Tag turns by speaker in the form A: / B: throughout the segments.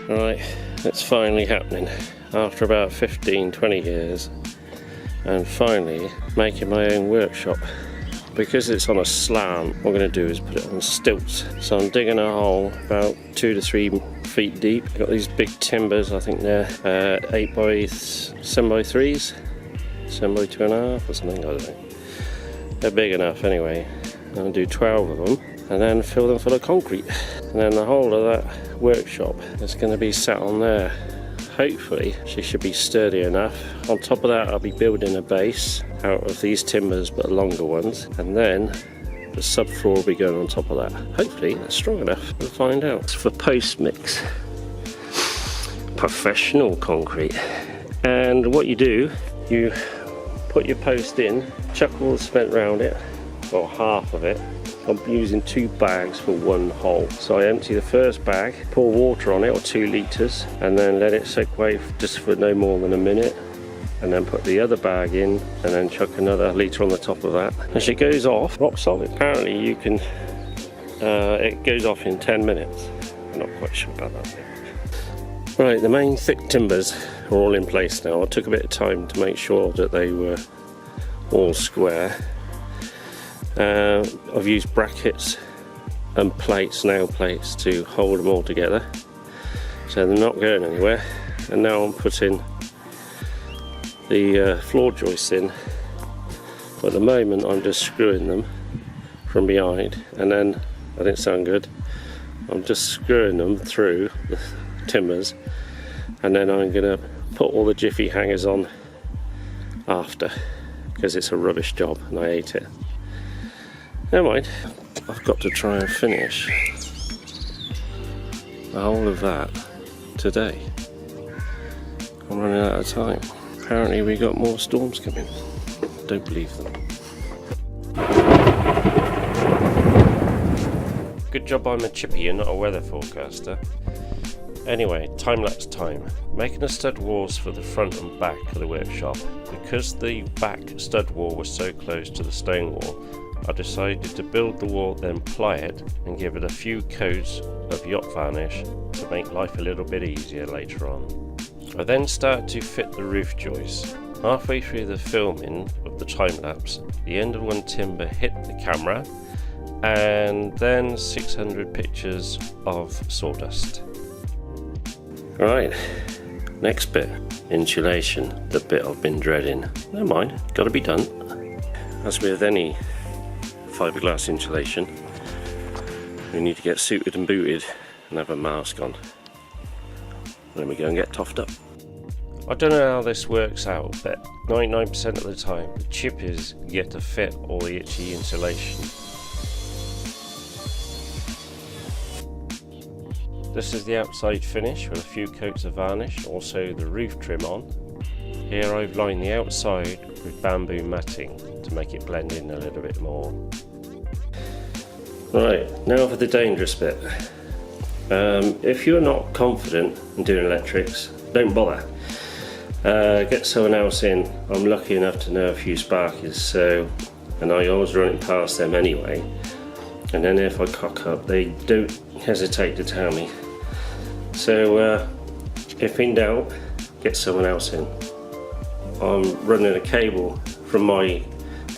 A: Right, it's finally happening after about 15-20 years, and finally making my own workshop. Because it's on a slant, what I'm going to do is put it on stilts. So I'm digging a hole about 2 to 3 feet deep. I've got these big timbers, I think they're 7 by 3s, 7 by 2.5 or something, I don't know. They're big enough anyway. I'm going to do 12 of them and then fill them full of concrete. And then the whole of that workshop is going to be sat on there. Hopefully she should be sturdy enough. On top of that, I'll be building a base out of these timbers, but longer ones, and then the subfloor will be going on top of that. Hopefully it's strong enough. We'll find out. It's for post mix, professional concrete. And what you do, you put your post in, chuck all the cement around it, or half of it. I'm using 2 bags for 1 hole. So I empty the first bag, pour water on it, or 2 litres, and then let it soak away just for no more than a minute. And then put the other bag in, and then chuck another litre on the top of that. And she goes off rock solid. Apparently you can, it goes off in 10 minutes. I'm not quite sure about that. Right, the main thick timbers are all in place now. I took a bit of time to make sure that they were all square. I've used brackets and plates, nail plates, to hold them all together so they're not going anywhere. And now I'm putting the floor joists in. But at the moment I'm just screwing them from behind, and then, that didn't sound good, I'm just screwing them through the timbers, and then I'm going to put all the jiffy hangers on after, because it's a rubbish job and I hate it. Never mind, I've got to try and finish the whole of that today. I'm running out of time. Apparently we got more storms coming. Don't believe them. Good job I'm a chippy and not a weather forecaster. Anyway, time-lapse time. Making the stud walls for the front and back of the workshop. Because the back stud wall was so close to the stone wall, I decided to build the wall, then ply it and give it a few coats of yacht varnish to make life a little bit easier later on. I then started to fit the roof joists. Halfway through the filming of the time lapse, the end of one timber hit the camera, and then 600 pictures of sawdust. Right, next bit, insulation, the bit I've been dreading. Never mind, gotta be done. As with any fiberglass insulation, we need to get suited and booted and have a mask on. Then we go and get toughed up. I don't know how this works out, but 99% of the time the chippers get to fit all the itchy insulation. This is the outside finish with a few coats of varnish, also the roof trim on. Here I've lined the outside with bamboo matting to make it blend in a little bit more. Right, now for the dangerous bit. If you're not confident in doing electrics, don't bother. Get someone else in. I'm lucky enough to know a few sparkies, and I always run it past them anyway. And then if I cock up, they don't hesitate to tell me. So if in doubt, get someone else in. I'm running a cable from my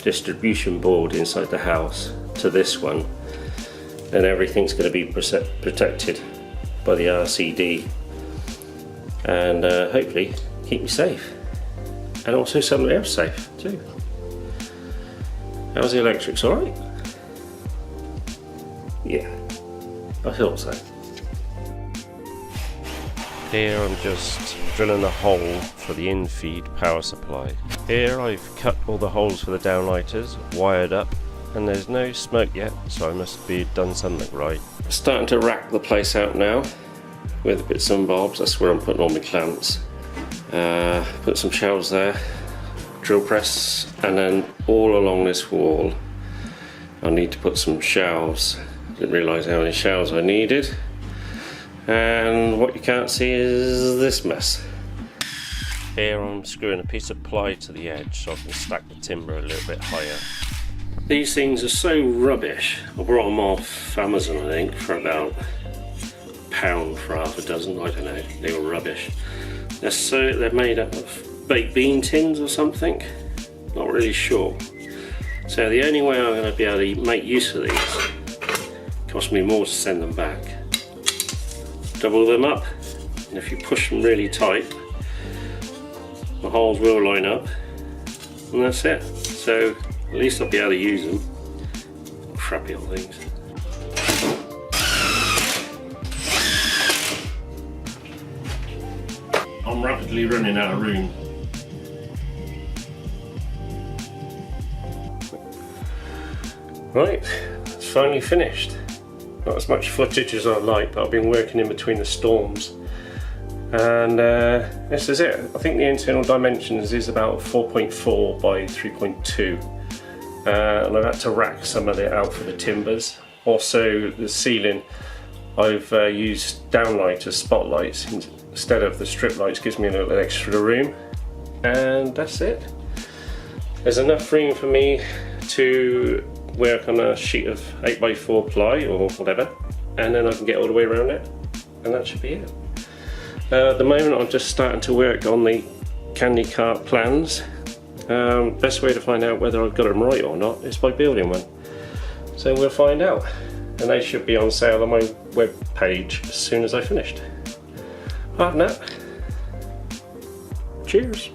A: distribution board inside the house to this one, and everything's going to be protected by the RCD, and hopefully keep me safe, and also somebody else safe too. How's the electrics? Alright? Yeah, I thought so. Here I'm just drilling a hole for the in-feed power supply. Here I've cut all the holes for the downlighters, wired up, and there's no smoke yet, so I must be done something right. Starting to rack the place out now with bits and bobs. That's where I'm putting all my clamps. Put some shelves there, drill press, and then all along this wall I need to put some shelves. Didn't realise how many shelves I needed. And what you can't see is this mess. Here I'm screwing a piece of ply to the edge so I can stack the timber a little bit higher. These things are so rubbish. I brought them off Amazon, I think, for about £1 for half a dozen, I don't know, they were rubbish. They're made up of baked bean tins or something, not really sure. So the only way I'm going to be able to make use of these, cost me more to send them back. Double them up, and if you push them really tight, the holes will line up, and that's it. So at least I'll be able to use them. Crappy old things. I'm rapidly running out of room. Right, it's finally finished. Not as much footage as I'd like, but I've been working in between the storms. And this is it. I think the internal dimensions is about 4.4 by 3.2. And I've had to rack some of it out for the timbers. Also the ceiling, I've used downlight as spotlights instead of the strip lights, gives me a little extra room. And that's it. There's enough room for me to work on a sheet of 8x4 ply or whatever, and then I can get all the way around it, and that should be it. At the moment I'm just starting to work on the candy cart plans. Best way to find out whether I've got them right or not is by building one. So we'll find out, and they should be on sale on my web page as soon as I finished. Apart from that, cheers!